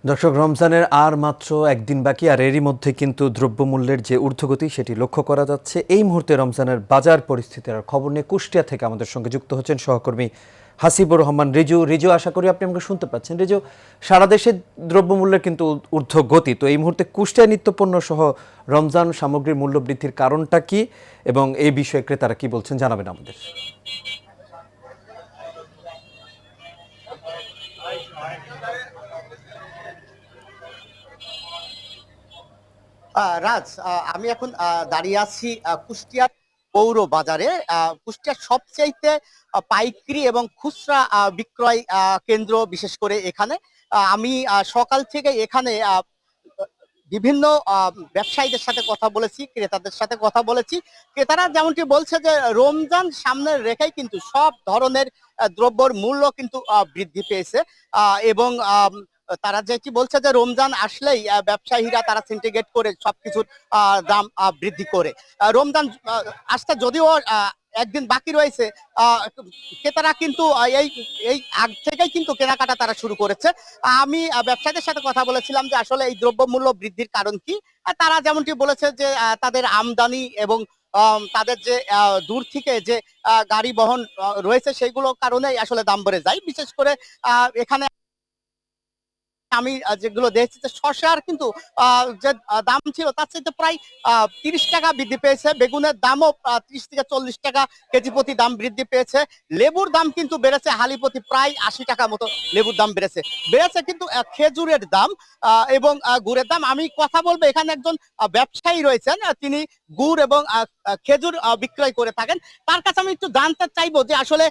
দর্শক, রমজানের আর মাত্র একদিন বাকি, আর এরই মধ্যে কিন্তু দ্রব্যমূল্যের যে ঊর্ধ্বগতি সেটি লক্ষ্য করা যাচ্ছে। এই মুহূর্তে রমজানের বাজার পরিস্থিতির আর খবর নিয়ে কুষ্টিয়া থেকে আমাদের সঙ্গে যুক্ত হচ্ছেন সহকর্মী হাসিবুর রহমান রিজু। রিজু, আশা করি আপনি আমাকে শুনতে পাচ্ছেন। রিজু, সারা দেশে দ্রব্যমূল্যের কিন্তু ঊর্ধ্বগতি, তো এই মুহূর্তে কুষ্টিয়া নিত্যপণ্য সহ রমজান সামগ্রীর মূল্য বৃদ্ধির কারণটা কি এবং এই বিষয়ে ক্রেতারা কি বলছেন জানাবেন আমাদের। রাজ, আমি এখন দাঁড়িয়ে আছি কুষ্টিয়ার পৌর বাজারে। কুষ্টিয়ার সবচাইতে পাইকারি এবং খুচরা বিক্রয় কেন্দ্র, বিশেষ করে এখানে আমি সকাল থেকে এখানে বিভিন্ন ব্যবসায়ীদের সাথে কথা বলেছি, ক্রেতাদের সাথে কথা বলেছি। ক্রেতারা যেমনটি বলছে যে রমজান সামনে রেখেই কিন্তু সব ধরনের দ্রব্যের মূল্য কিন্তু বৃদ্ধি পেয়েছে, এবং তারা যে কি বলছে যে রমজান আসলেই ব্যবসায়ীরা তারা সিন্ডিকেট করে সবকিছুর দাম বৃদ্ধি করে। রমজান আসতে যদিও একদিন বাকি রয়েছে, ক্রেতারা কিন্তু এই এই আগ থেকেই কিন্তু কেনাকাটা তারা শুরু করেছে। আমি ব্যবসায়ীদের সাথে কথা বলেছিলাম যে আসলে এই দ্রব্যমূল্য বৃদ্ধির কারণ কি। তারা যেমনটি বলেছে যে তাদের আমদানি এবং তাদের যে দূর থেকে যে গাড়ি বহন রয়েছে সেইগুলোর কারণেই আসলে দাম বেড়ে যায়। বিশেষ করে এখানে আমি যেগুলো দেখছি যে শসার কিন্তু যে দাম ছিল তার চাইতে প্রায় 30 টাকা বৃদ্ধি পেয়েছে। বেগুনের দামও 30 থেকে 40 টাকা কেজি প্রতি দাম বৃদ্ধি পেয়েছে। লেবুর দাম কিন্তু বেড়েছে হালি প্রতি প্রায় 80 টাকা মতো লেবুর দাম বেড়েছে। বেড়েছে কিন্তু খেজুরের দাম এবং গুড়ের দাম। আমি কথা বলবো, এখানে একজন ব্যবসায়ী রয়েছেন, তিনি গুড় এবং খেজুর বিক্রয় করে থাকেন। তার কাছে আমি একটু জানতে চাইবো যে আসলে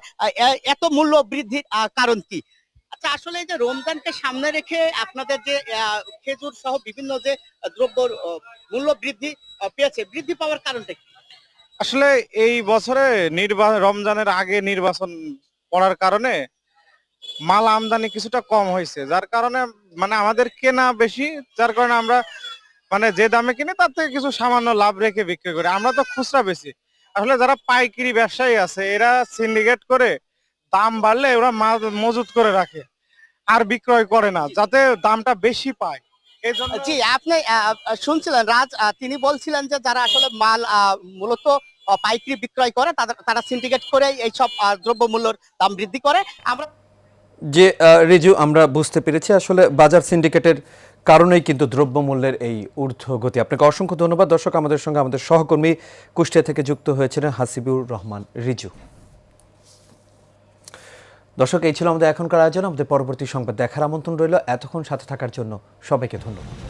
এত মূল্য বৃদ্ধির কারণ কি। আচ্ছা, আসলে এই যে রমজানকে সামনে রেখে আপনাদের যে খেজুর সহ বিভিন্ন যে দ্রব্যর মূল্য বৃদ্ধি পেয়েছে, বৃদ্ধি পাওয়ার কারণটা কি? আসলে এই বছরে রমজানের আগে নির্বাচন পড়ার কারণে মাল আমদানি কিছুটা কম হয়েছে, যার কারণে মানে আমাদের কেনা বেশি, যার কারণে আমরা মানে যে দামে কিনে তার থেকে কিছু সামান্য লাভ রেখে বিক্রি করি। আমরা তো খুচরা বেশি, আসলে যারা পাইকারি ব্যবসায়ী আছে এরা সিন্ডিকেট করে দাম বাড়লে ওরা মাল মজুত করে রাখে আর বিক্রয় করে না, যাতে দামটা বেশি পায়। এই জন্য জি, আপনি শুনছিলেন রাজ, তিনি বলছিলেন যে যারা আসলে মাল মূলত পাইকারি বিক্রয় করে তারা সিন্ডিকেট করে এইসব দ্রব্যমূল্যের দাম বৃদ্ধি করে। আমরা যে রিজু, আমরা বুঝতে পেরেছি আসলে বাজার সিন্ডিকেটের কারণেই কিন্তু দ্রব্যমূল্যের এই ঊর্ধ্বগতি। আপনাকে অসংখ্য ধন্যবাদ। দর্শক, আমাদের সঙ্গে আমাদের সহকর্মী কুষ্টিয়া থেকে যুক্ত হয়েছিলেন হাসিবুর রহমান রিজু। দর্শক, এই ছিল আমাদের এখনকার আয়োজন। আমাদের পরবর্তী সংবাদ দেখার আমন্ত্রণ রইল। এতক্ষণ সাথে থাকার জন্য সবাইকে ধন্যবাদ।